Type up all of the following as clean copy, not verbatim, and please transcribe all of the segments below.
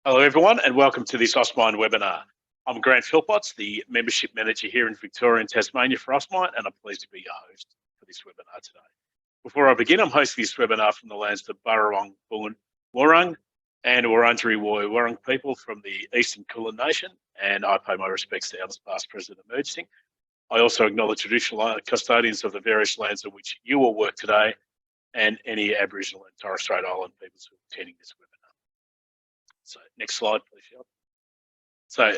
Hello everyone and welcome to this Austmine webinar. I'm Grant Philpotts, the Membership Manager here in Victoria and Tasmania for Austmine, and I'm pleased to be your host for this webinar today. Before I begin, I'm hosting this webinar from the lands of Burrawong, Boon, Wurrung and Wurundjeri Woi-wurrung people from the Eastern Kulin Nation, and I pay my respects to elders past, present and emerging. I also acknowledge traditional custodians of the various lands on which you will work today and any Aboriginal and Torres Strait Island peoples who are attending this webinar. So next slide, please, Shel. So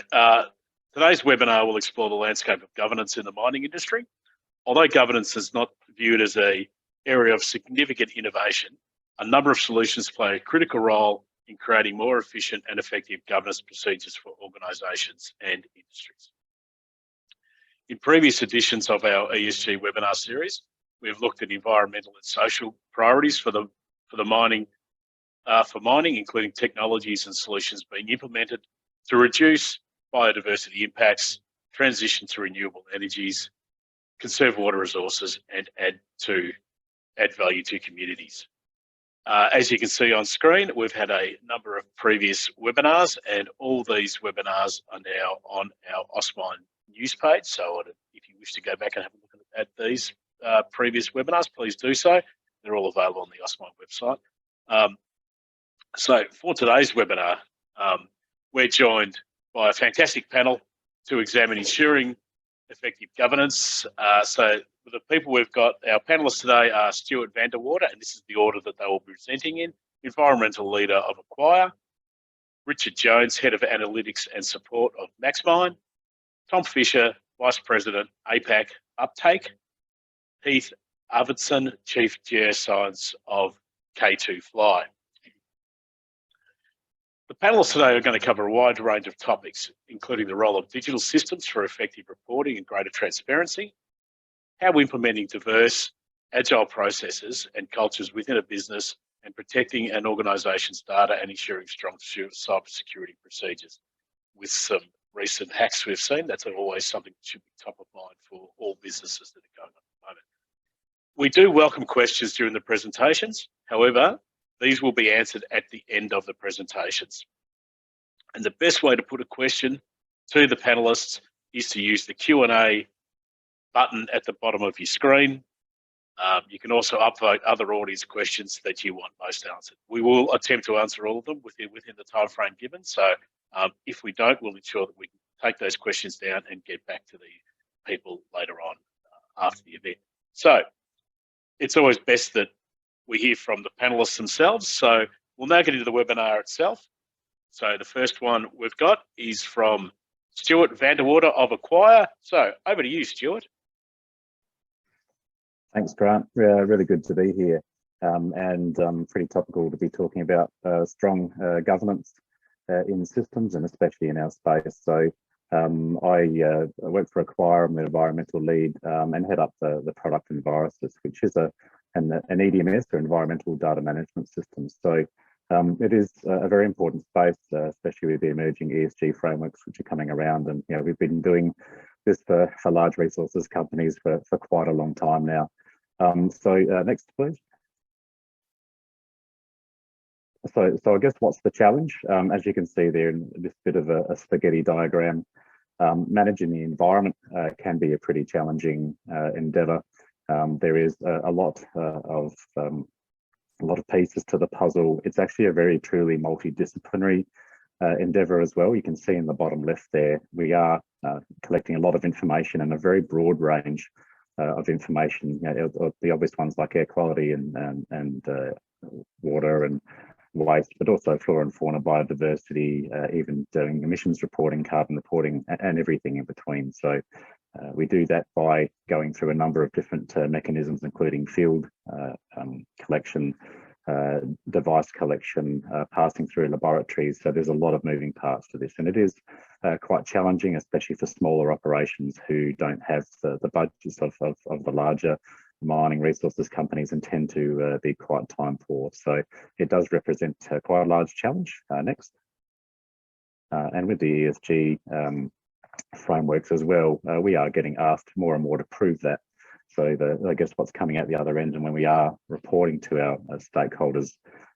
today's webinar will explore the landscape of governance in the mining industry. Although governance is not viewed as an area of significant innovation, a number of solutions play a critical role in creating more efficient and effective governance procedures for organisations and industries. In previous editions of our ESG Webinar Series, we have looked at environmental and social priorities for mining, including technologies and solutions being implemented to reduce biodiversity impacts, transition to renewable energies, conserve water resources, and add value to communities. As you can see on screen, we've had a number of previous webinars, and all these webinars are now on our Austmine news page. So if you wish to go back and have a look at these previous webinars, please do so. They're all available on the Austmine website. So for today's webinar, we're joined by a fantastic panel to examine ensuring effective governance. So the people we've got, our panelists today are Stuart van der Water, and this is the order that they will be presenting in, Environmental Leader of Acquire, Richard Jones, Head of Analytics and Support of Maxmine, Tom Fisher, Vice President, APAC Uptake, Heath Arvidsson, Chief Geoscience of K2 Fly. The panelists today are going to cover a wide range of topics, including the role of digital systems for effective reporting and greater transparency, how implementing diverse, agile processes and cultures within a business, and protecting an organisation's data and ensuring strong cybersecurity procedures. With some recent hacks we've seen, that's always something that should be top of mind for all businesses that are going on at the moment. We do welcome questions during the presentations. However, these will be answered at the end of the presentations. And the best way to put a question to the panelists is to use the Q&A button at the bottom of your screen. You can also upvote other audience questions that you want most answered. We will attempt to answer all of them within the time frame given. So if we don't, we'll ensure that we can take those questions down and get back to the people later on after the event. So it's always best that we hear from the panelists themselves. So we'll now get into the webinar itself. So the first one we've got is from Stuart van der Water of Acquire. So over to you, Stuart. Thanks, Grant. Really good to be here, and pretty topical to be talking about strong governance in systems and especially in our space. So I work for Acquire. I'm the environmental lead and head up the product Envirosis, which is an EDMS, or environmental data management system. So it is a very important space, especially with the emerging ESG frameworks which are coming around. And we've been doing this for large resources companies for quite a long time now. So next, please. So I guess what's the challenge? As you can see there in this bit of a spaghetti diagram, managing the environment can be a pretty challenging endeavour. There is a lot of pieces to the puzzle. It's actually a very truly multidisciplinary endeavour as well. You can see in the bottom left there, we are collecting a lot of information and a very broad range of information. The obvious ones like air quality and water and waste, but also flora and fauna, biodiversity, even doing emissions reporting, carbon reporting, and everything in between. So we do that by going through a number of different mechanisms, including field collection, device collection, passing through laboratories. So there's a lot of moving parts to this, and it is quite challenging, especially for smaller operations who don't have the budgets of the larger mining resources companies and tend to be quite time poor. So it does represent quite a large challenge. Next. And with the ESG frameworks as well, we are getting asked more and more to prove that. So I guess what's coming out the other end, and when we are reporting to our stakeholders,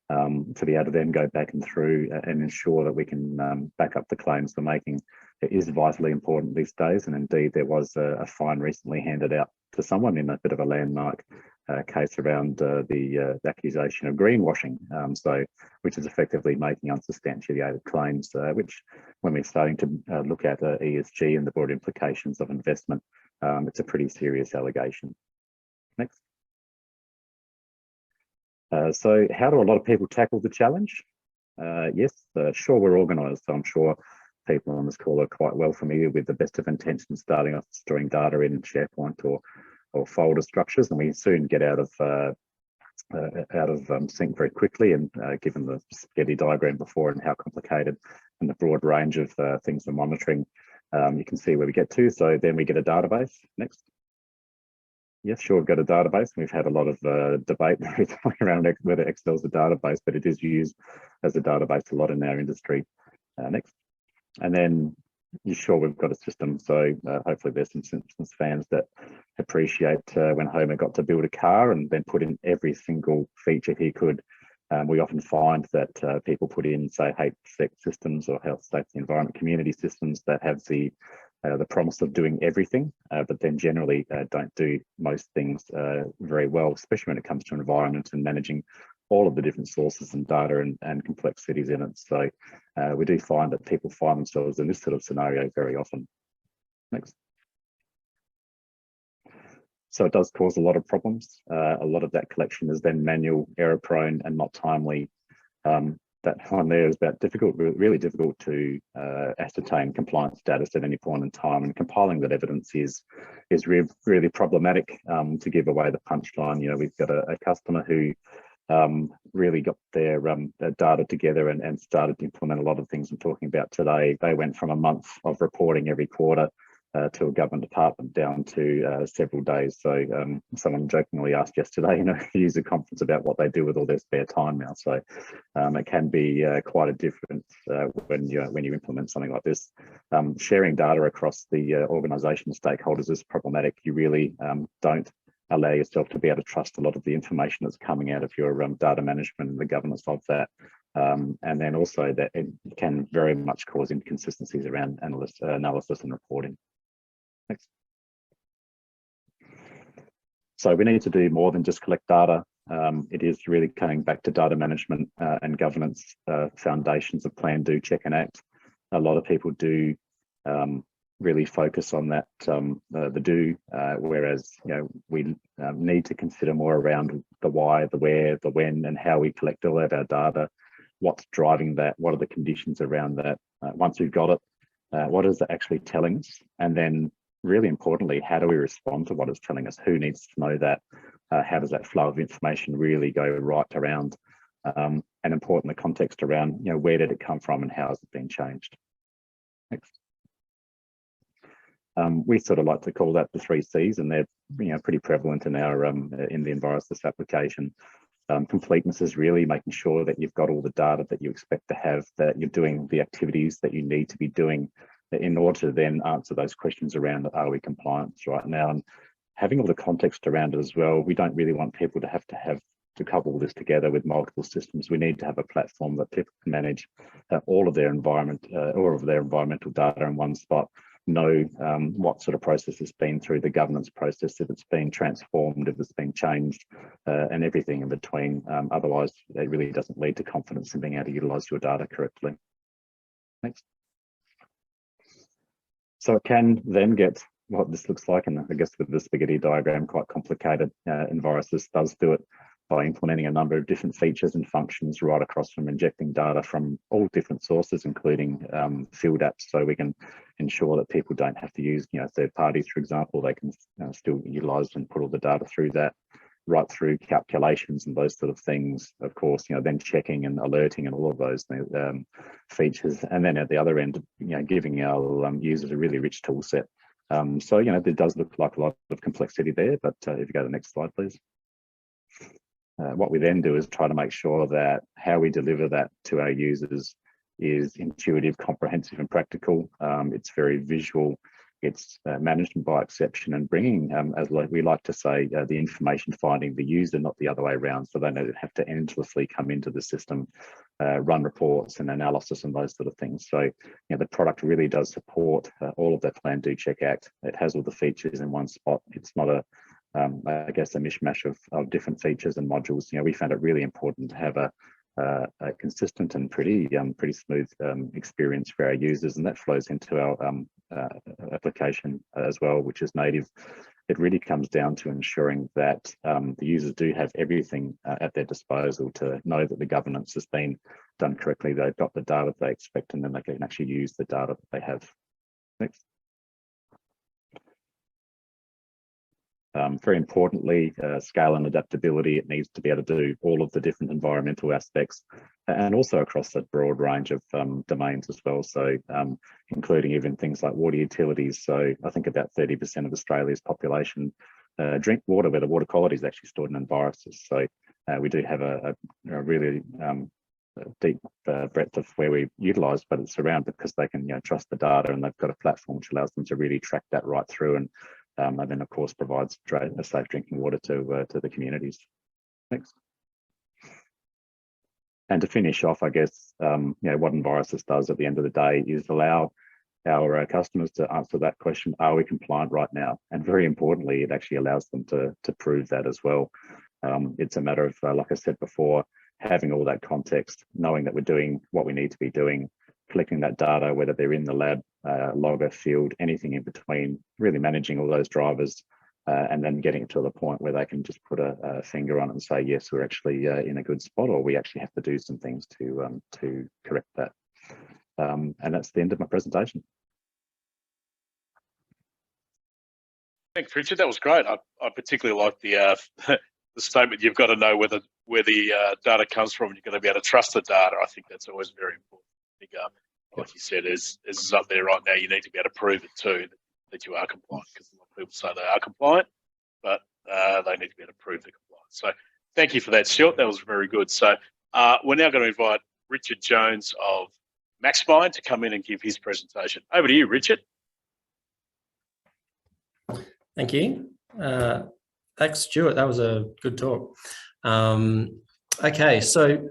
to be able to then go back and through and ensure that we can back up the claims we're making. It is vitally important these days, and indeed there was a fine recently handed out to someone in a bit of a landmark case around the accusation of greenwashing, which is effectively making unsubstantiated claims, which when we're starting to look at ESG and the broad implications of investment, it's a pretty serious allegation. Next. So how do a lot of people tackle the challenge? Yes, sure, we're organised, so I'm sure people on this call are quite well familiar with the best of intentions starting off storing data in SharePoint or folder structures, and we soon get out of sync very quickly. And given the spaghetti diagram before and how complicated and the broad range of things we're monitoring, you can see where we get to. So then we get a database. Next. Yes, sure, we've got a database. We've had a lot of debate around whether Excel's a database, but it is used as a database a lot in our industry. Next. And then you're sure we've got a system. So hopefully there's some Simpsons fans that appreciate when Homer got to build a car and then put in every single feature he could. We often find that people put in, say, HSEC systems or health, safety, environment, community systems that have the promise of doing everything, but then generally don't do most things very well, especially when it comes to environment and managing all of the different sources and data and complexities in it. So we do find that people find themselves in this sort of scenario very often. Next. So it does cause a lot of problems. A lot of that collection is then manual, error prone and not timely. That one there is about really difficult to ascertain compliance status at any point in time, and compiling that evidence is really problematic. To give away the punchline, you know, we've got a customer who really got their data together and started to implement a lot of things I'm talking about today. They went from a month of reporting every quarter to a government department down to several days. So someone jokingly asked yesterday, you know, user conference about what they do with all their spare time now. So it can be quite a difference when you implement something like this. Sharing data across the organisation stakeholders is problematic. You really don't allow yourself to be able to trust a lot of the information that's coming out of your data management and the governance of that. And then also that it can very much cause inconsistencies around analysis and reporting. Next. So we need to do more than just collect data. It is really coming back to data management and governance foundations of plan, do, check and act. A lot of people do really focus on that, the do, whereas, you know, we need to consider more around the why, the where, the when, and how we collect all of our data. What's driving that? What are the conditions around that? Once we've got it, what is it actually telling us? And then really importantly, how do we respond to what it's telling us? Who needs to know that? How does that flow of information really go right around? And important, the context around, you know, where did it come from and how has it been changed? Next. We sort of like to call that the 3 C's, and they're, you know, pretty prevalent in our in the Envirosys application. Completeness is really making sure that you've got all the data that you expect to have, that you're doing the activities that you need to be doing in order to then answer those questions around, are we compliant right now? And having all the context around it as well. We don't really want people to have to couple this together with multiple systems. We need to have a platform that people can manage all of their environmental data in one spot, know what sort of process has been through the governance process, if it's been transformed, if it's been changed, and everything in between. Otherwise, it really doesn't lead to confidence in being able to utilise your data correctly. Next. So it can then get what this looks like, and I guess with the spaghetti diagram, quite complicated. Envirosys does do it by implementing a number of different features and functions right across from injecting data from all different sources, including field apps, so we can ensure that people don't have to use, you know, third parties, for example. They can still utilise and put all the data through that, right through calculations and those sort of things. Of course, you know, then checking and alerting and all of those features, and then at the other end, you know, giving our users a really rich tool set. So, you know, there does look like a lot of complexity there, but if you go to the next slide, please. What we then do is try to make sure that how we deliver that to our users is intuitive, comprehensive and practical. It's very visual. It's management by exception and bringing, as we like to say, the information finding the user, not the other way around. So they don't have to endlessly come into the system, run reports and analysis and those sort of things. So, the product really does support all of that plan, do, check, act. It has all the features in one spot. It's not I guess a mishmash of different features and modules. We found it really important to have a consistent and pretty smooth experience for our users, and that flows into our application as well, which is native. It really comes down to ensuring that the users do have everything at their disposal to know that the governance has been done correctly. They've got the data they expect, and then they can actually use the data that they have. Next. Very importantly, scale and adaptability. It needs to be able to do all of the different environmental aspects, and also across that broad range of domains as well. So including even things like water utilities. So I think about 30% of Australia's population drink water where the water quality is actually stored in environments. So we do have a really deep breadth of where we utilise, but it's around because they can trust the data, and they've got a platform which allows them to really track that right through, and then of course provides safe drinking water to the communities. Next. And to finish off, I guess what Envirosis does at the end of the day is allow our customers to answer that question: are we compliant right now? And very importantly, it actually allows them to prove that as well. It's a matter of, like I said before, having all that context, knowing that we're doing what we need to be doing, collecting that data, whether they're in the lab, logger, field, anything in between, really managing all those drivers, and then getting it to the point where they can just put a finger on it and say, yes, we're actually in a good spot, or we actually have to do some things to correct that. And that's the end of my presentation. Thanks, Richard. That was great. I particularly like the statement, you've got to know where the data comes from, and you've got to be able to trust the data. I think that's always very important. I think, like you said, is up there right now. You need to be able to prove it too, that you are compliant, because a lot of people say they are compliant, but they need to be able to prove the compliance. So thank you for that, Stuart. That was very good. So we're now going to invite Richard Jones of Austmine to come in and give his presentation. Over to you, Richard. Thank you. Thanks, Stuart. That was a good talk. Okay, so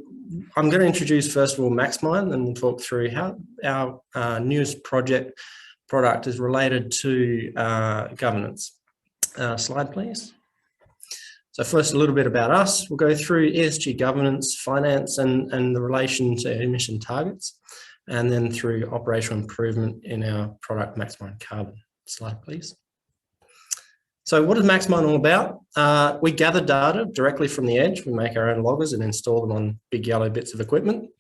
I'm going to introduce first of all Austmine, and we'll talk through how our newest product is related to governance. Slide, please. So first, a little bit about us. We'll go through ESG governance, finance, and the relation to emission targets, and then through operational improvement in our product Austmine Carbon. Slide, please. So what is Austmine all about? We gather data directly from the edge. We make our own loggers and install them on big yellow bits of equipment.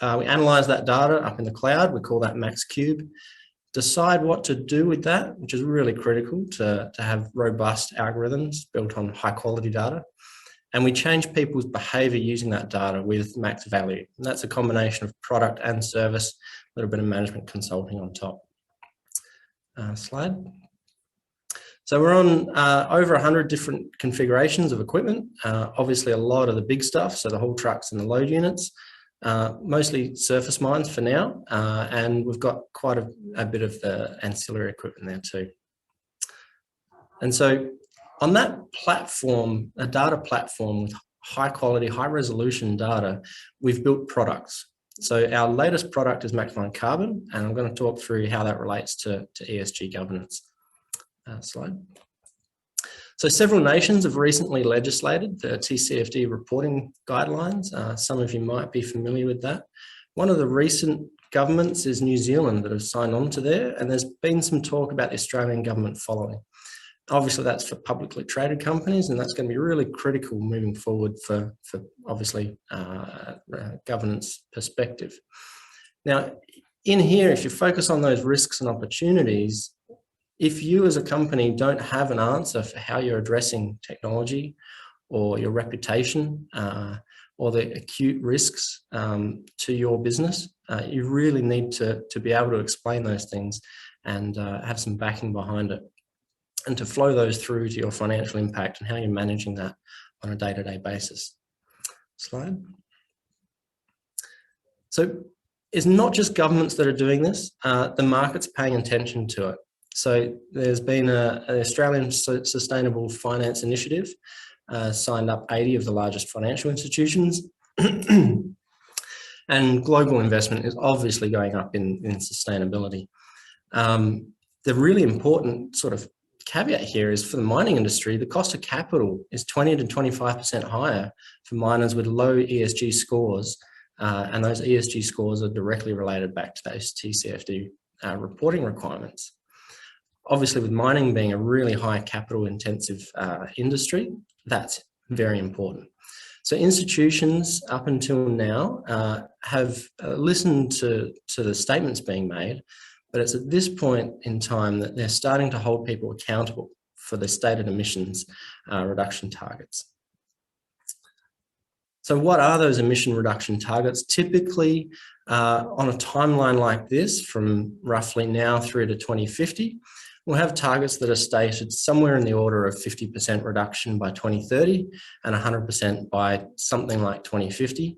We analyze that data up in the cloud. We call that MaxCube. Decide what to do with that, which is really critical to have robust algorithms built on high quality data. And we change people's behavior using that data with max value. And that's a combination of product and service, a little bit of management consulting on top. Slide. So we're on over 100 different configurations of equipment, obviously a lot of the big stuff, so the haul trucks and the load units, mostly surface mines for now, and we've got quite a bit of the ancillary equipment there too. And so on that platform, a data platform with high quality, high resolution data, we've built products. So our latest product is Austmine Carbon, and I'm going to talk through how that relates to ESG governance. Slide. So several nations have recently legislated the TCFD reporting guidelines. Some of you might be familiar with that. One of the recent governments is New Zealand that have signed on to there, and there's been some talk about the Australian government following. Obviously that's for publicly traded companies, and that's going to be really critical moving forward for obviously governance perspective. Now in here, if you focus on those risks and opportunities, if you as a company don't have an answer for how you're addressing technology or your reputation or the acute risks to your business, you really need to be able to explain those things and have some backing behind it, and to flow those through to your financial impact and how you're managing that on a day-to-day basis. Slide. So it's not just governments that are doing this, the market's paying attention to it. So there's been an Australian Sustainable Finance Initiative, signed up 80 of the largest financial institutions. And global investment is obviously going up in sustainability. The really important sort of caveat here is for the mining industry, the cost of capital is 20 to 25% higher for miners with low ESG scores. And those ESG scores are directly related back to those TCFD reporting requirements. Obviously, with mining being a really high capital intensive industry, that's very important. So institutions up until now have listened to the statements being made, but it's at this point in time that they're starting to hold people accountable for their stated emissions reduction targets. So what are those emission reduction targets? Typically, on a timeline like this, from roughly now through to 2050, we'll have targets that are stated somewhere in the order of 50% reduction by 2030 and 100% by something like 2050.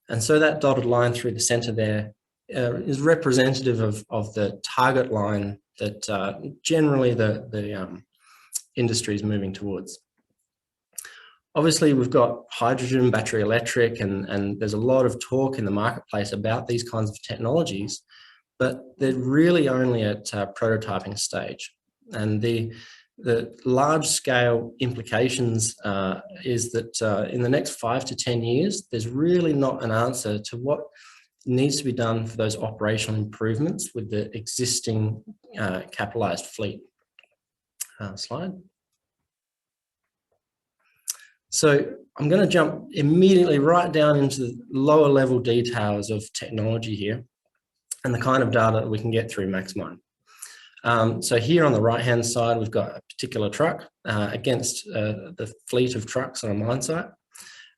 And so that dotted line through the center there is representative of the target line that generally the industry is moving towards. Obviously, we've got hydrogen, battery electric, and there's a lot of talk in the marketplace about these kinds of technologies, but they're really only at prototyping stage. And the large scale implications is that in the next 5 to 10 years, there's really not an answer to what needs to be done for those operational improvements with the existing capitalized fleet. Slide. So I'm going to jump immediately right down into the lower level details of technology here and the kind of data that we can get through Maxmine. So here on the right-hand side, we've got a particular truck against the fleet of trucks on a mine site.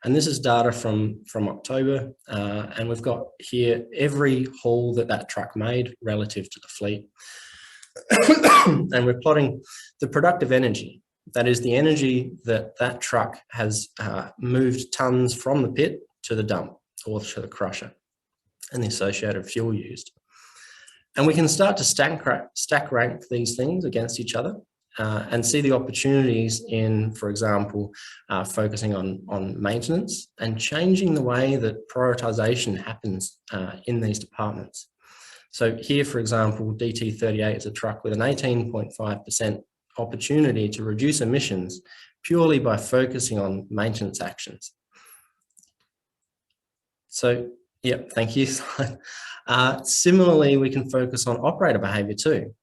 And this is data from October. And we've got here every haul that truck made relative to the fleet. And we're plotting the productive energy. That is the energy that truck has moved tons from the pit to the dump or to the crusher and the associated fuel used. And we can start to stack rank these things against each other and see the opportunities in, for example, focusing on maintenance and changing the way that prioritization happens in these departments. So here, for example, DT38 is a truck with an 18.5% opportunity to reduce emissions purely by focusing on maintenance actions. So, yeah, thank you. Similarly, we can focus on operator behavior too.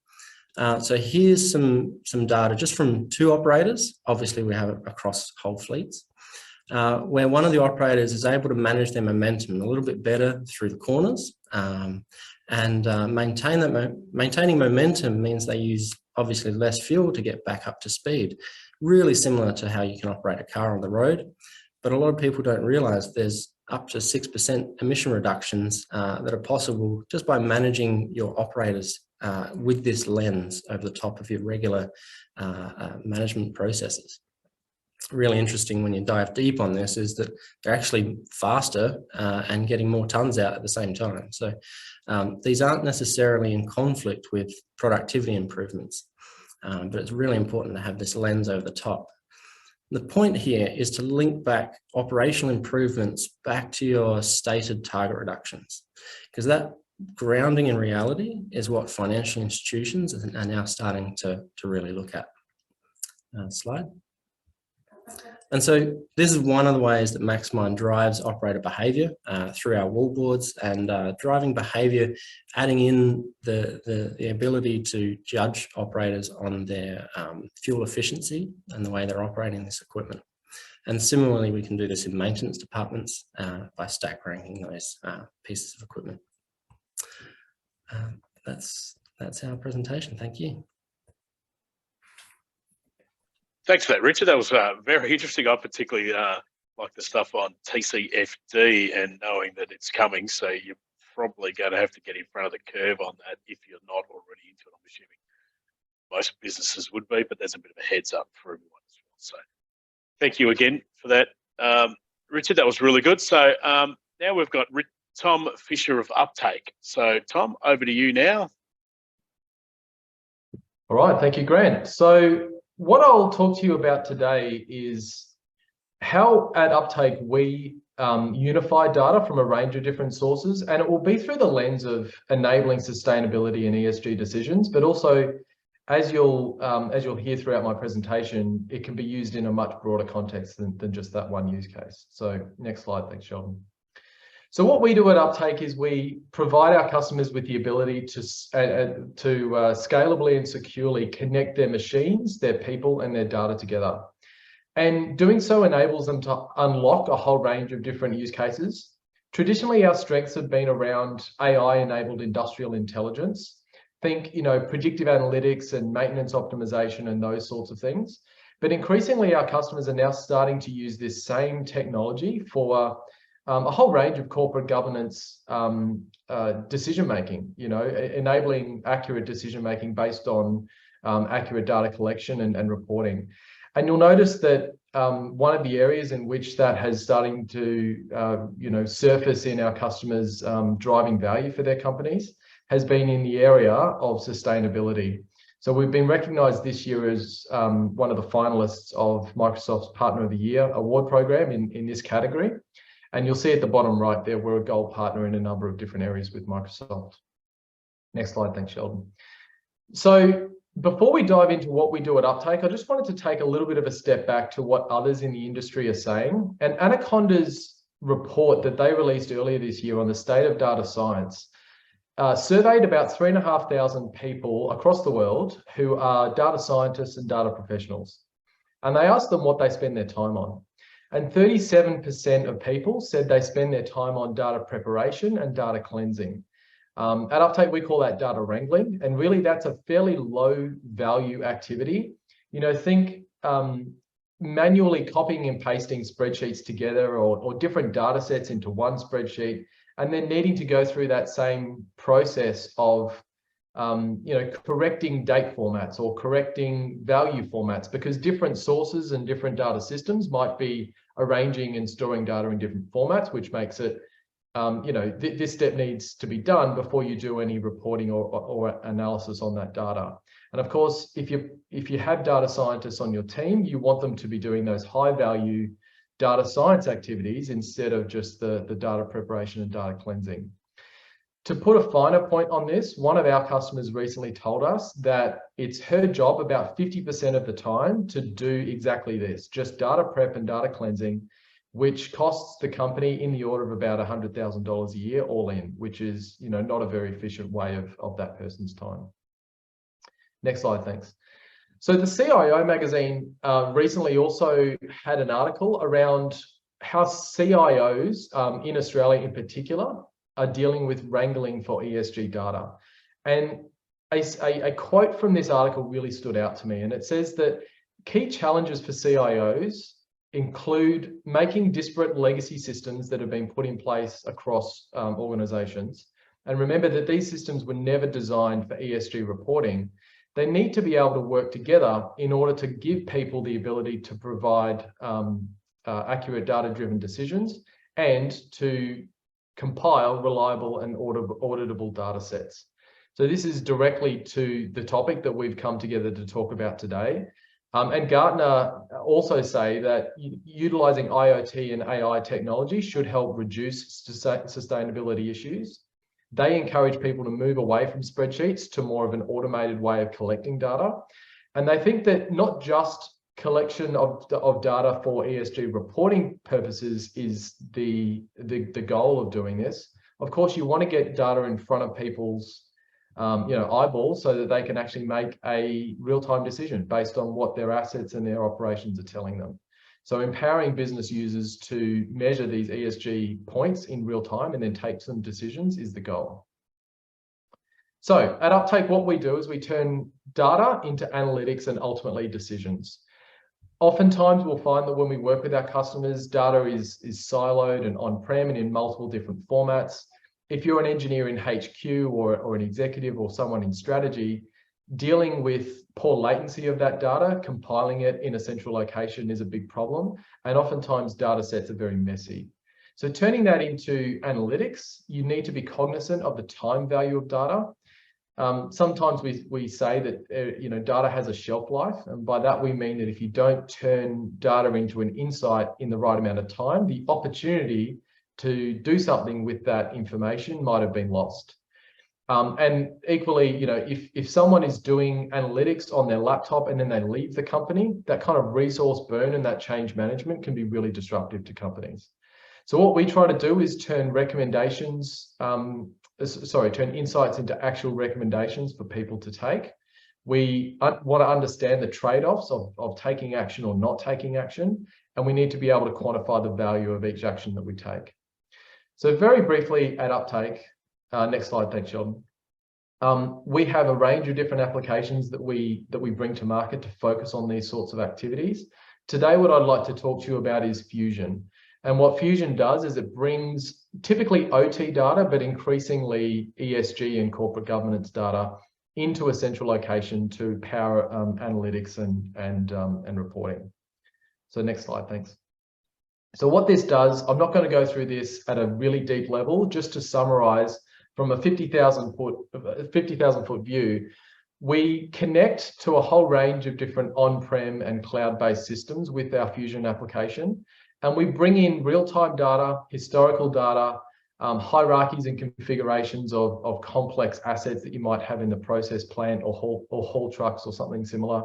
So here's some data just from 2 operators. Obviously, we have it across whole fleets, where one of the operators is able to manage their momentum a little bit better through the corners. Maintaining momentum means they use obviously less fuel to get back up to speed, really similar to how you can operate a car on the road. But a lot of people don't realize there's up to 6% emission reductions that are possible just by managing your operators with this lens over the top of your regular management processes. Really interesting when you dive deep on this is that they're actually faster and getting more tons out at the same time. So these aren't necessarily in conflict with productivity improvements, but it's really important to have this lens over the top. The point here is to link back operational improvements back to your stated target reductions, because that grounding in reality is what financial institutions are now starting to really look at. Slide. And so this is one of the ways that Maxmine drives operator behavior through our wallboards and driving behavior, adding in the ability to judge operators on their fuel efficiency and the way they're operating this equipment. And similarly, we can do this in maintenance departments by stack ranking those pieces of equipment. That's our presentation. Thank you. Thanks for that, Richard. That was very interesting. I particularly like the stuff on TCFD and knowing that it's coming. So you're probably going to have to get in front of the curve on that if you're not already into it. I'm assuming most businesses would be, but there's a bit of a heads up for everyone as well. So thank you again for that, Richard. That was really good. So now we've got Tom Fisher of Uptake. So Tom, over to you now. All right, thank you, Grant. So what I'll talk to you about today is how at Uptake we unify data from a range of different sources, and it will be through the lens of enabling sustainability and ESG decisions, but also as you'll hear throughout my presentation, it can be used in a much broader context than just that one use case. So next slide, thanks, Sheldon. So what we do at Uptake is we provide our customers with the ability to scalably and securely connect their machines, their people, and their data together. And doing so enables them to unlock a whole range of different use cases. Traditionally, our strengths have been around AI-enabled industrial intelligence. Think, predictive analytics and maintenance optimization and those sorts of things. But increasingly, our customers are now starting to use this same technology for a whole range of corporate governance decision-making, enabling accurate decision-making based on accurate data collection and reporting. And you'll notice that one of the areas in which that has starting to, surface in our customers driving value for their companies has been in the area of sustainability. So we've been recognized this year as one of the finalists of Microsoft's Partner of the Year award program in this category. And you'll see at the bottom right there, we're a gold partner in a number of different areas with Microsoft. Next slide, thanks, Sheldon. So before we dive into what we do at Uptake, I just wanted to take a little bit of a step back to what others in the industry are saying. And Anaconda's report that they released earlier this year on the state of data science surveyed about 3,500 people across the world who are data scientists and data professionals. And they asked them what they spend their time on. And 37% of people said they spend their time on data preparation and data cleansing. At Uptake, we call that data wrangling. And really, that's a fairly low value activity. Think manually copying and pasting spreadsheets together or different data sets into one spreadsheet, and then needing to go through that same process of correcting date formats or correcting value formats, because different sources and different data systems might be arranging and storing data in different formats, which makes it, this step needs to be done before you do any reporting or analysis on that data. And of course, if you have data scientists on your team, you want them to be doing those high value data science activities instead of just the data preparation and data cleansing. To put a finer point on this, one of our customers recently told us that it's her job about 50% of the time to do exactly this, just data prep and data cleansing, which costs the company in the order of about $100,000 a year all in, which is not a very efficient way of that person's time. Next slide, thanks. So the CIO magazine recently also had an article around how CIOs in Australia in particular are dealing with wrangling for ESG data. And a quote from this article really stood out to me. And it says that key challenges for CIOs include making disparate legacy systems that have been put in place across organizations. And remember that these systems were never designed for ESG reporting. They need to be able to work together in order to give people the ability to provide accurate data-driven decisions and to compile reliable and auditable data sets. So this is directly to the topic that we've come together to talk about today. And Gartner also say that utilizing IoT and AI technology should help reduce sustainability issues. They encourage people to move away from spreadsheets to more of an automated way of collecting data. And they think that not just collection of data for ESG reporting purposes is the goal of doing this. Of course, you want to get data in front of people's eyeballs so that they can actually make a real-time decision based on what their assets and their operations are telling them. So empowering business users to measure these ESG points in real time and then take some decisions is the goal. So at Uptake, what we do is we turn data into analytics and ultimately decisions. Oftentimes we'll find that when we work with our customers, data is siloed and on-prem and in multiple different formats. If you're an engineer in HQ or an executive or someone in strategy, dealing with poor latency of that data, compiling it in a central location is a big problem. And oftentimes data sets are very messy. So turning that into analytics, you need to be cognizant of the time value of data. sometimes we say that you know, data has a shelf life, and by that we mean that if you don't turn data into an insight in the right amount of time, the opportunity to do something with that information might have been lost. And equally, you know, if someone is doing analytics on their laptop and then they leave the company, that kind of resource burn and that change management can be really disruptive to companies. So what we try to do is turn recommendations, turn insights into actual recommendations for people to take. We want to understand the trade-offs of taking action or not taking action, and we need to be able to quantify the value of each action that we take. So very briefly at Uptake, next slide, thanks, Sheldon. We have a range of different applications that we bring to market to focus on these sorts of activities. Today, what I'd like to talk to you about is Fusion. And what Fusion does is it brings typically OT data, but increasingly ESG and corporate governance data into a central location to power analytics and reporting. So next slide, thanks. So what this does, I'm not going to go through this at a really deep level, just to summarize from a 50,000 foot view, we connect to a whole range of different on-prem and cloud-based systems with our Fusion application. And we bring in real-time data, historical data, hierarchies and configurations of complex assets that you might have in the process plant or haul trucks or something similar.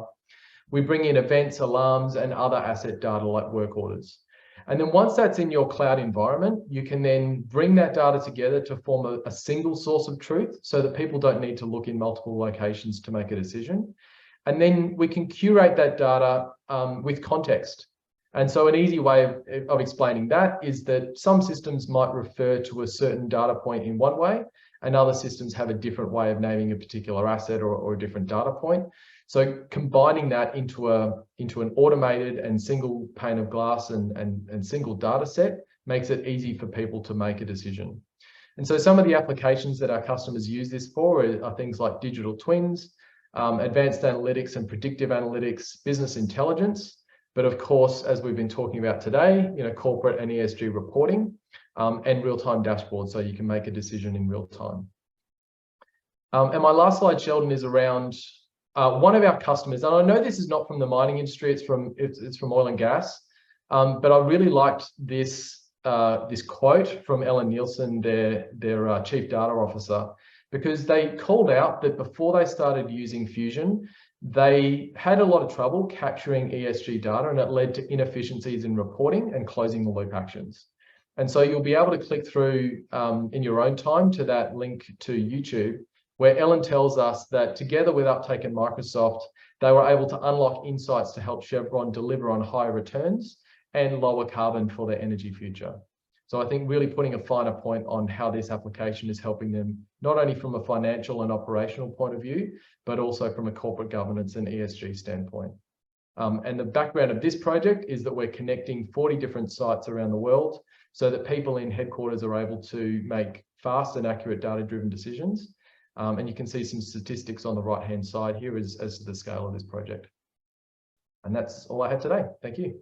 We bring in events, alarms, and other asset data like work orders. And then once that's in your cloud environment, you can then bring that data together to form a single source of truth so that people don't need to look in multiple locations to make a decision. And then we can curate that data with context. And so an easy way of explaining that is that some systems might refer to a certain data point in one way, and other systems have a different way of naming a particular asset or a different data point. So combining that into an automated and single pane of glass and single data set makes it easy for people to make a decision. And so some of the applications that our customers use this for are things like digital twins, advanced analytics and predictive analytics, business intelligence, but of course, as we've been talking about today, you know, corporate and ESG reporting, and real-time dashboards, so you can make a decision in real time. And my last slide, Sheldon, is around one of our customers, and I know this is not from the mining industry, it's from oil and gas, but I really liked this quote from Ellen Nielsen, their chief data officer, because they called out that before they started using Fusion, they had a lot of trouble capturing ESG data, and it led to inefficiencies in reporting and closing the loop actions. And so you'll be able to click through in your own time to that link to YouTube, where Ellen tells us that together with Uptake and Microsoft, they were able to unlock insights to help Chevron deliver on higher returns and lower carbon for their energy future. So I think really putting a finer point on how this application is helping them, not only from a financial and operational point of view, but also from a corporate governance and ESG standpoint. And the background of this project is that we're connecting 40 different sites around the world so that people in headquarters are able to make fast and accurate data-driven decisions. And you can see some statistics on the right-hand side here as to the scale of this project. And that's all I had today. Thank you.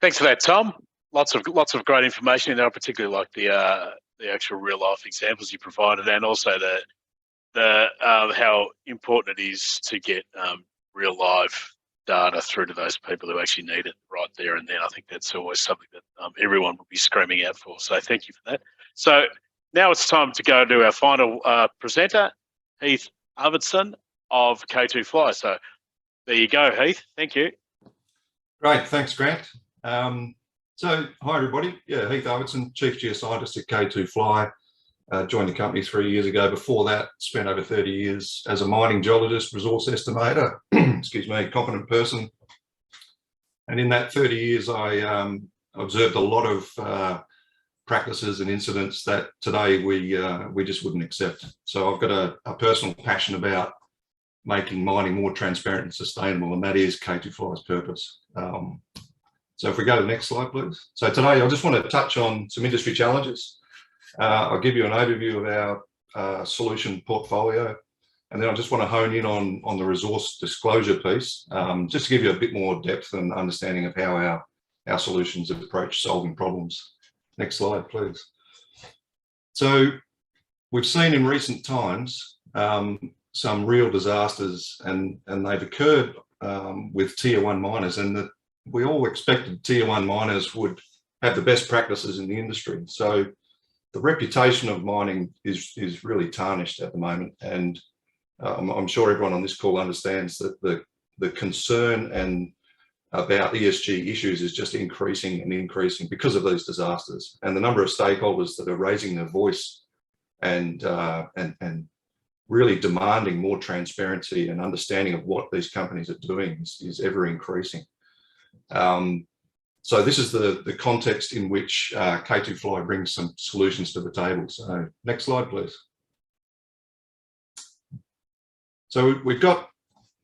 Thanks for that, Tom. Lots of great information in there. I particularly like the actual real life examples you provided, and also the how important it is to get real live data through to those people who actually need it right there and then. I think that's always something that everyone will be screaming out for. So thank you for that. So now it's time to go to our final presenter, Heath Arvidsson of K2Fly. So there you go, Heath. Thank you. Great, thanks, Grant. So hi everybody. Yeah, Heath Arvidsson, Chief Geoscientist at K2Fly. Joined the company 3 years ago. Before that, spent over 30 years as a mining geologist, resource estimator, excuse me, competent person. And in that 30 years, I observed a lot of practices and incidents that today we just wouldn't accept. So I've got a personal passion about making mining more transparent and sustainable, and that is K2Fly's purpose. So if we go to the next slide, please. So today, I just want to touch on some industry challenges. I'll give you an overview of our solution portfolio, and then I just want to hone in on the resource disclosure piece, just to give you a bit more depth and understanding of how our solutions approach solving problems. Next slide, please. So we've seen in recent times some real disasters, and they've occurred with tier 1 miners, and that we all expected tier 1 miners would have the best practices in the industry. So the reputation of mining is really tarnished at the moment, and I'm sure everyone on this call understands that the concern and about ESG issues is just increasing and increasing because of these disasters, and the number of stakeholders that are raising their voice and really demanding more transparency and understanding of what these companies are doing is ever increasing. So this is the context in which K2Fly brings some solutions to the table. So next slide, please. So we've got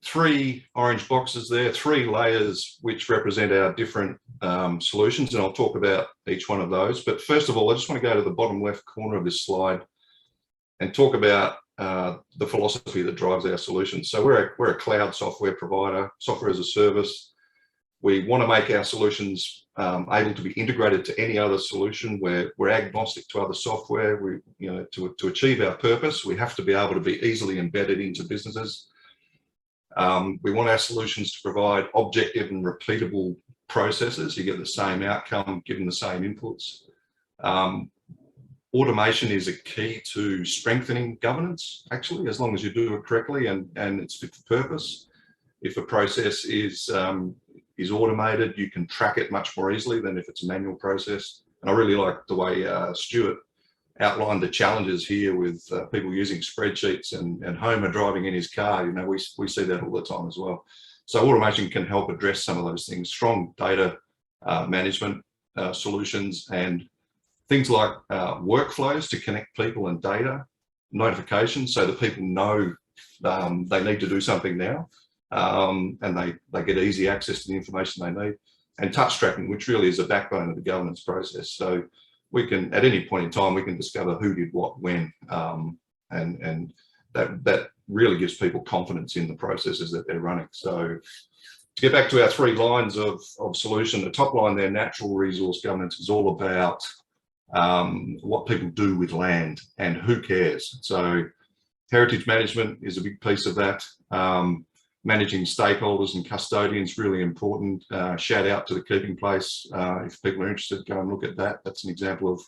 3 orange boxes there, 3 layers which represent our different solutions, and I'll talk about each one of those. But first of all, I just want to go to the bottom left corner of this slide and talk about the philosophy that drives our solutions. So we're a cloud software provider, software as a service. We want to make our solutions able to be integrated to any other solution. We're agnostic to other software. To achieve our purpose, we have to be able to be easily embedded into businesses. We want our solutions to provide objective and repeatable processes. You get the same outcome given the same inputs. Automation is a key to strengthening governance, actually, as long as you do it correctly and it's fit for purpose. If a process is automated, you can track it much more easily than if it's a manual process. And I really like the way Stuart outlined the challenges here with people using spreadsheets and Homer driving in his car. You know, we see that all the time as well. So automation can help address some of those things. Strong data management solutions and things like workflows to connect people and data, notifications so that people know they need to do something now, and they get easy access to the information they need, and touch tracking, which really is the backbone of the governance process. So we can, at any point in time, we can discover who did what when, and that really gives people confidence in the processes that they're running. So to get back to our 3 lines of solution, the top line there, natural resource governance, is all about what people do with land and who cares. So heritage management is a big piece of that. Managing stakeholders and custodians, really important. Shout out to the Keeping Place. If people are interested, go and look at that. That's an example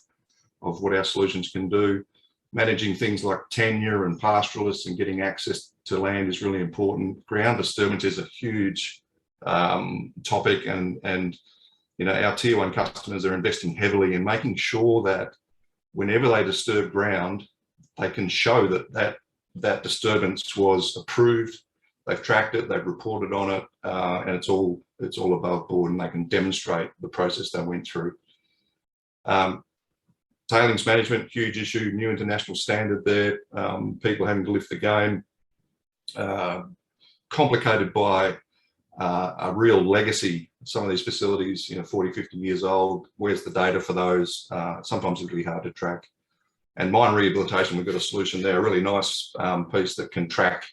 of what our solutions can do. Managing things like tenure and pastoralists and getting access to land is really important. Ground disturbance is a huge topic, and you know, our tier 1 customers are investing heavily in making sure that whenever they disturb ground, they can show that disturbance was approved. They've tracked it, they've reported on it, and it's all above board, and they can demonstrate the process they went through. Tailings management, huge issue, new international standard there. People having to lift the game, complicated by a real legacy. Some of these facilities, you know, 40, 50 years old. Where's the data for those? Sometimes it's really hard to track. And mine rehabilitation, we've got a solution there, a really nice piece that can track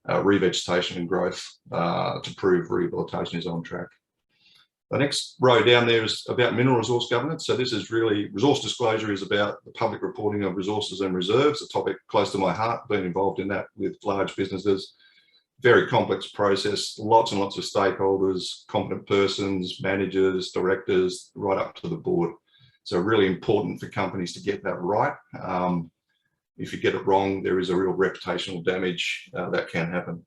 revegetation and growth to prove rehabilitation is on track. The next row down there is about mineral resource governance. So this is really, resource disclosure is about the public reporting of resources and reserves, a topic close to my heart, been involved in that with large businesses. Very complex process, lots and lots of stakeholders, competent persons, managers, directors, right up to the board. So really important for companies to get that right. If you get it wrong, there is a real reputational damage that can happen.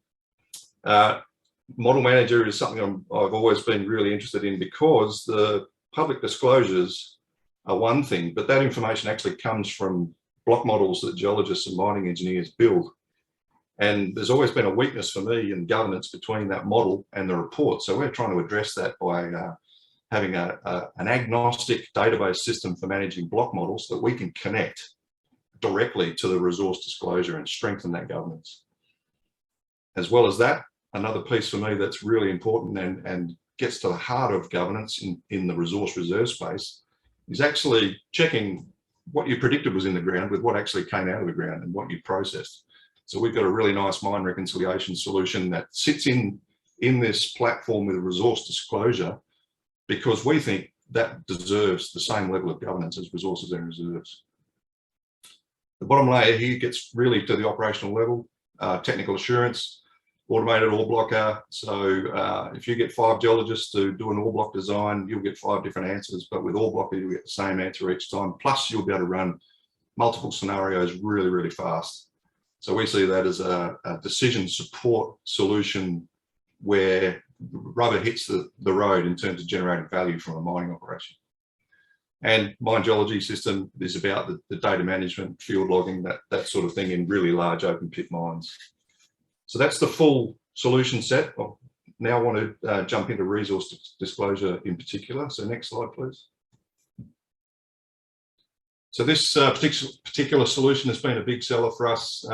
Model manager is something I've always been really interested in, because the public disclosures are one thing, but that information actually comes from block models that geologists and mining engineers build. And there's always been a weakness for me in governance between that model and the report. So we're trying to address that by having an agnostic database system for managing block models that we can connect directly to the resource disclosure and strengthen that governance. As well as that, another piece for me that's really important and gets to the heart of governance in the resource reserve space is actually checking what you predicted was in the ground with what actually came out of the ground and what you processed. So we've got a really nice mine reconciliation solution that sits in this platform with a resource disclosure, because we think that deserves the same level of governance as resources and reserves. The bottom layer here gets really to the operational level, technical assurance, automated ore blocker. So if you get 5 geologists to do an ore block design, you'll get 5 different answers, but with ore blocker, you'll get the same answer each time. Plus you'll be able to run multiple scenarios really, really fast. So we see that as a decision support solution where rubber hits the road in terms of generating value from a mining operation. And mine geology system is about the data management, field logging, that sort of thing in really large open pit mines. So that's the full solution set. I now want to jump into resource disclosure in particular. So next slide, please. So this particular solution has been a big seller for us.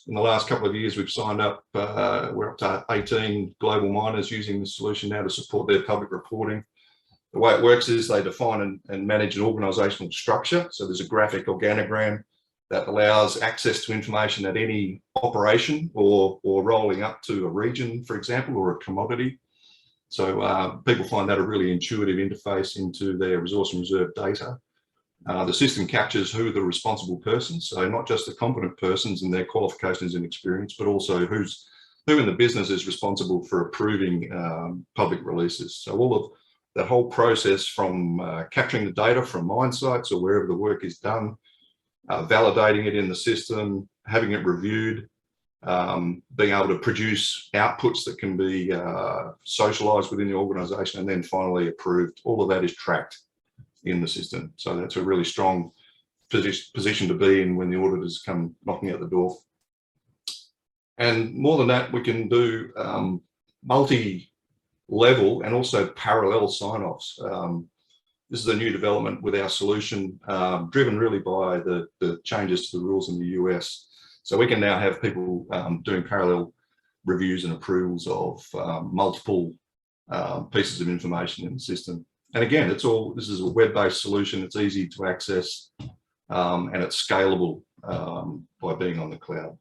In the last couple of years, we've signed up, we're up to 18 global miners using this solution now to support their public reporting. The way it works is they define and manage an organisational structure. So there's a graphic organogram that allows access to information at any operation or rolling up to a region, for example, or a commodity. So people find that a really intuitive interface into their resource and reserve data. The system captures who are the responsible persons, so not just the competent persons and their qualifications and experience, but also who in the business is responsible for approving public releases. So all of that whole process from capturing the data from mine sites or wherever the work is done, validating it in the system, having it reviewed, being able to produce outputs that can be socialised within the organisation, and then finally approved. All of that is tracked in the system. So that's a really strong position to be in when the auditors come knocking at the door. And more than that, we can do multi-level and also parallel sign-offs. This is a new development with our solution, driven really by the changes to the rules in the US. So we can now have people doing parallel reviews and approvals of multiple pieces of information in the system. And again, this is a web-based solution. It's easy to access and it's scalable by being on the cloud.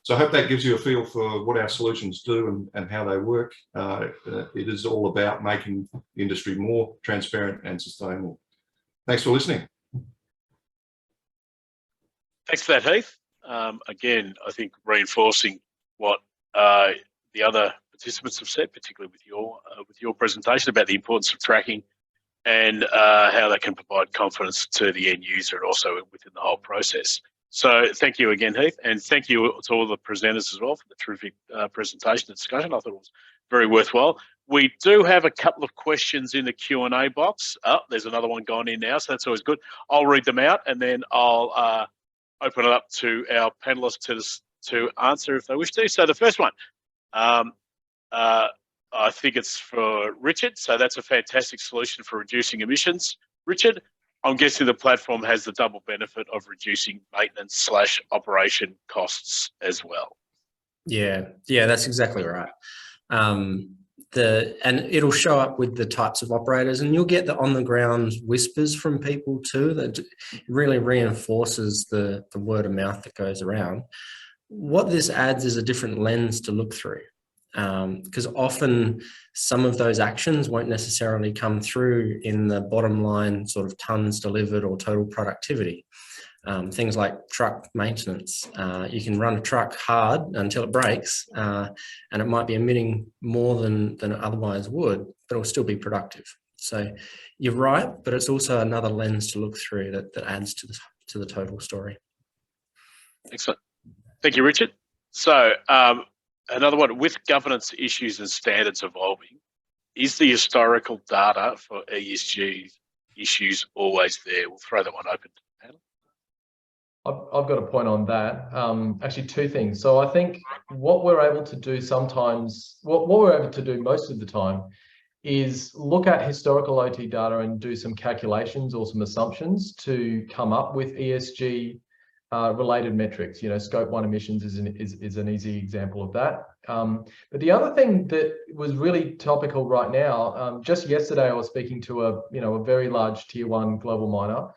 So I hope that gives you a feel for what our solutions do and how they work. It is all about making the industry more transparent and sustainable. Thanks for listening. Thanks for that, Heath. Again, I think reinforcing what the other participants have said, particularly with your presentation about the importance of tracking and how that can provide confidence to the end user and also within the whole process. So thank you again, Heath, and thank you to all the presenters as well for the terrific presentation and discussion. I thought it was very worthwhile. We do have a couple of questions in the Q&A box. Oh, there's another one going in now, so that's always good. I'll read them out and then I'll open it up to our panelists to answer if they wish to. So the first one, I think it's for Richard. So that's a fantastic solution for reducing emissions. Richard, I'm guessing the platform has the double benefit of reducing maintenance/operation costs as well. Yeah, that's exactly right. And it'll show up with the types of operators, and you'll get the on-the-ground whispers from people too that really reinforces the word of mouth that goes around. What this adds is a different lens to look through, because often some of those actions won't necessarily come through in the bottom line sort of tons delivered or total productivity. Things like truck maintenance. You can run a truck hard until it breaks, and it might be emitting more than it otherwise would, but it'll still be productive. So you're right, but it's also another lens to look through that adds to the total story. Excellent. Thank you, Richard. So another one, with governance issues and standards evolving, is the historical data for ESG issues always there? We'll throw that one open to the panel. I've got a point on that. Actually, two things. So I think what we're able to do sometimes, what we're able to do most of the time is look at historical OT data and do some calculations or some assumptions to come up with ESG related metrics. You know, scope 1 emissions is an easy example of that. But the other thing that was really topical right now, just yesterday I was speaking to a very large tier 1 global miner,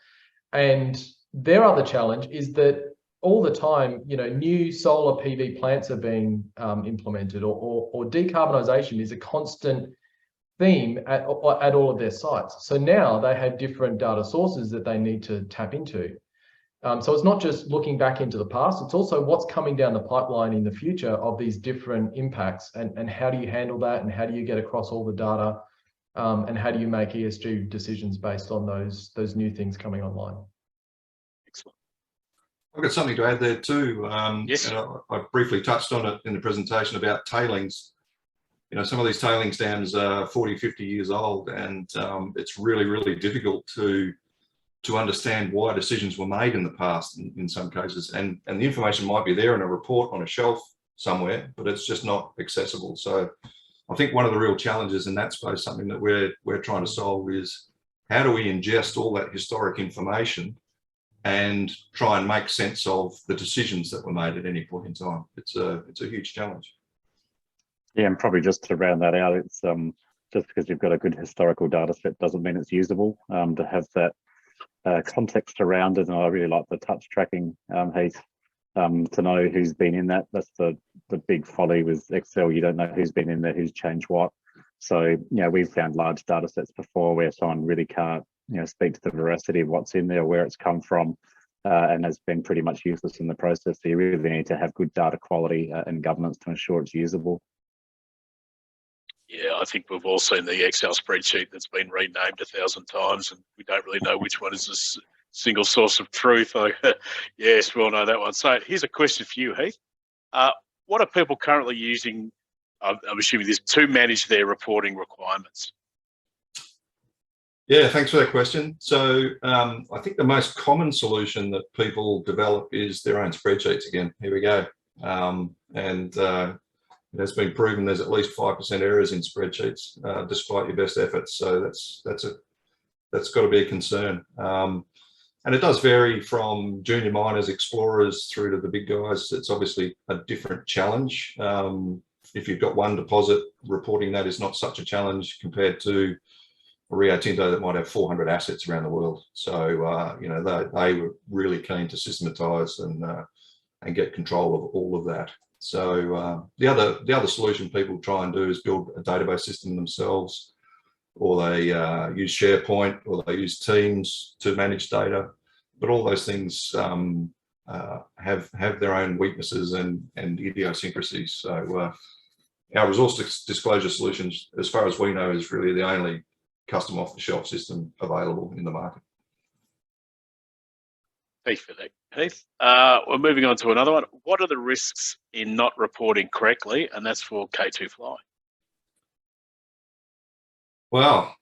and their other challenge is that all the time, new solar PV plants are being implemented, or decarbonisation is a constant theme at all of their sites. So now they have different data sources that they need to tap into. So it's not just looking back into the past, it's also what's coming down the pipeline in the future of these different impacts, and how do you handle that, and how do you get across all the data, and how do you make ESG decisions based on those new things coming online. Excellent. I've got something to add there too. Yes. And I briefly touched on it in the presentation about tailings. You know, some of these tailings dams are 40, 50 years old, and it's really, really difficult to understand why decisions were made in the past in some cases. And the information might be there in a report on a shelf somewhere, but it's just not accessible. So I think one of the real challenges in that space, something that we're trying to solve, is how do we ingest all that historic information and try and make sense of the decisions that were made at any point in time. It's a huge challenge. Yeah, and probably just to round that out, it's just because you've got a good historical data set doesn't mean it's usable. To have that context around it, and I really like the touch tracking, Heath, to know who's been in that. That's the big folly with Excel. You don't know who's been in there, who's changed what. So, you know, we've found large data sets before where someone really can't, you know, speak to the veracity of what's in there, where it's come from, and has been pretty much useless in the process. So you really need to have good data quality and governance to ensure it's usable. Yeah, I think we've all seen the Excel spreadsheet that's been renamed 1,000 times, and we don't really know which one is a single source of truth. Yes, we all know that one. So here's a question for you, Heath. What are people currently using, I'm assuming this, to manage their reporting requirements? Yeah, thanks for that question. So I think the most common solution that people develop is their own spreadsheets again. Here we go. It has been proven there's at least 5% errors in spreadsheets, despite your best efforts. So that's got to be a concern. And it does vary from junior miners, explorers, through to the big guys. It's obviously a different challenge. If you've got one deposit, reporting that is not such a challenge compared to a Rio Tinto that might have 400 assets around the world. So you know, they were really keen to systematise and get control of all of that. So the other solution people try and do is build a database system themselves, or they use SharePoint, or they use Teams to manage data. But all those things have their own weaknesses and idiosyncrasies. So our resource disclosure solutions, as far as we know, is really the only custom off-the-shelf system available in the market. Thanks for that, Heath. We're moving on to another one. What are the risks in not reporting correctly? And that's for K2 Fly. Well,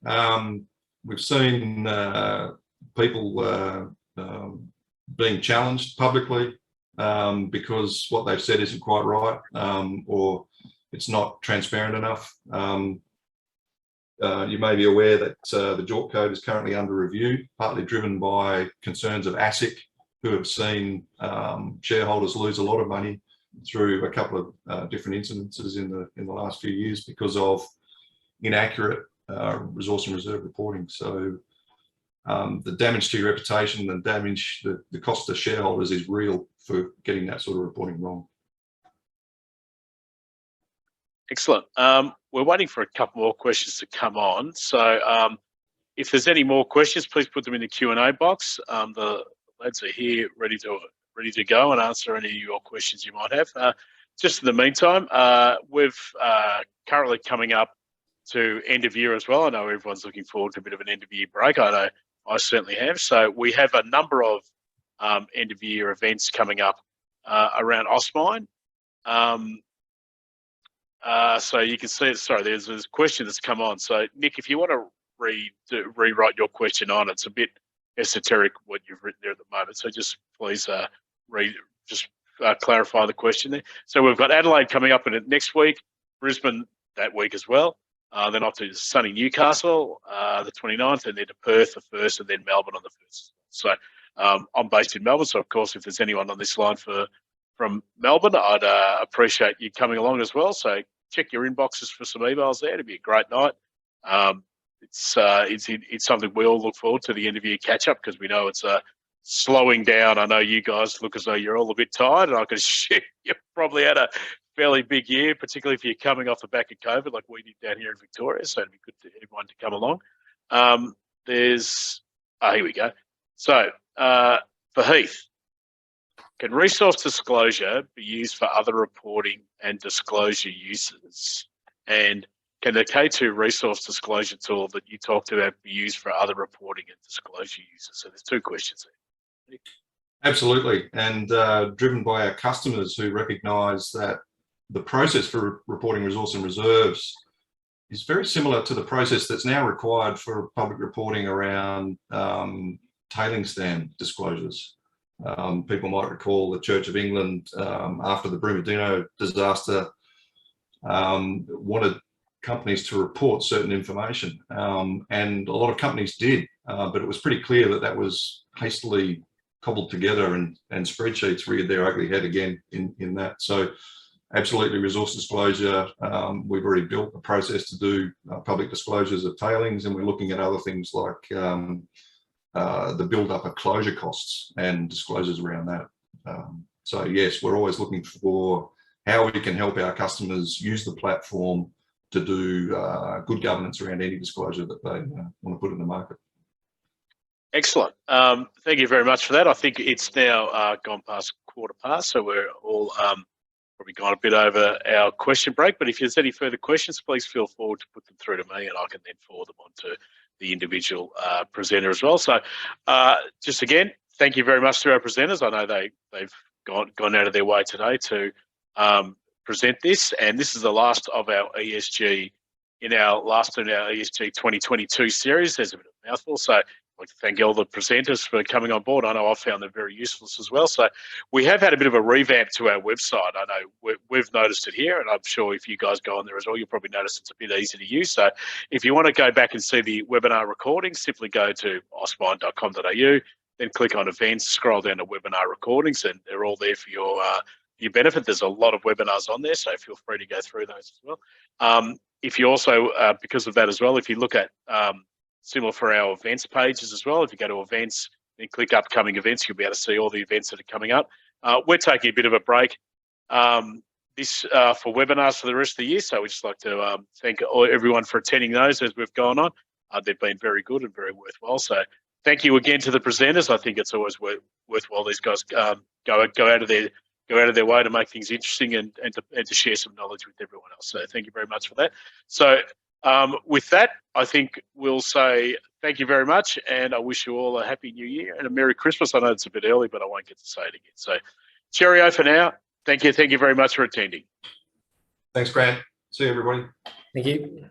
we've seen people being challenged publicly because what they've said isn't quite right, or it's not transparent enough. You may be aware that the JORC code is currently under review, partly driven by concerns of ASIC, who have seen shareholders lose a lot of money through a couple of different incidences in the last few years because of inaccurate resource and reserve reporting. So the damage to your reputation and the cost to shareholders is real for getting that sort of reporting wrong. Excellent. We're waiting for a couple more questions to come on. So if there's any more questions, please put them in the Q&A box. The lads are here ready to go and answer any of your questions you might have. Just in the meantime, we've currently coming up to end of year as well. I know everyone's looking forward to a bit of an end of year break. I know I certainly have. So we have a number of end of year events coming up around Austmine. So you can see, sorry, there's a question that's come on. So Nick, if you want to rewrite your question on, it's a bit esoteric what you've written there at the moment. So just please clarify the question there. So we've got Adelaide coming up in it next week, Brisbane that week as well. Then off to sunny Newcastle, the 29th, and then to Perth the 1st, and then Melbourne on the 1st. So I'm based in Melbourne. So of course, if there's anyone on this line from Melbourne, I'd appreciate you coming along as well. So check your inboxes for some emails there. It'd be a great night. It's something we all look forward to, the end of year catch up, because we know it's slowing down. I know you guys look as though you're all a bit tired, and I can assume you've probably had a fairly big year, particularly if you're coming off the back of COVID like we did down here in Victoria. So it'd be good for everyone to come along. Here we go. So For Heath, can resource disclosure be used for other reporting and disclosure uses? And can the K2 resource disclosure tool that you talked about be used for other reporting and disclosure uses? So there's two questions there. Absolutely, and driven by our customers who recognise that the process for reporting resource and reserves is very similar to the process that's now required for public reporting around tailings stand disclosures. People might recall the Church of England, after the Brumadinho disaster, wanted companies to report certain information, and a lot of companies did, but it was pretty clear that that was hastily cobbled together, and spreadsheets reared their ugly head again in that. So absolutely, resource disclosure. We've already built a process to do public disclosures of tailings, and we're looking at other things like the build-up of closure costs and disclosures around that. So yes, we're always looking for how we can help our customers use the platform to do good governance around any disclosure that they want to put in the market. Excellent. Thank you very much for that. I think it's now gone past 15:15, so we're all probably gone a bit over our question break. But if there's any further questions, please feel free to put them through to me, and I can then forward them on to the individual presenter as well. So just again, thank you very much to our presenters. I know they've gone out of their way today to present this, and this is the last of our ESG in our ESG 2022 series. There's a bit of a mouthful, so I'd like to thank all the presenters for coming on board. I know I've found them very useful as well. So we have had a bit of a revamp to our website. I know we've noticed it here, and I'm sure if you guys go on there as well, you'll probably notice it's a bit easy to use. So if you want to go back and see the webinar recordings, simply go to austmine.com.au, then click on events, scroll down to webinar recordings, and they're all there for your benefit. There's a lot of webinars on there, so feel free to go through those as well. If you also, because of that as well, if you look at similar for our events pages as well, if you go to events and click upcoming events, you'll be able to see all the events that are coming up. We're taking a bit of a break for webinars for the rest of the year, so we'd just like to thank everyone for attending those as we've gone on. They've been very good and very worthwhile. So thank you again to the presenters. I think it's always worthwhile these guys go out of their way to make things interesting and to share some knowledge with everyone else. So thank you very much for that. So with that, I think we'll say thank you very much, and I wish you all a happy new year and a Merry Christmas. I know it's a bit early, but I won't get to say it again. So cheerio for now. Thank you very much for attending. Thanks, Grant. See you, everybody. Thank you.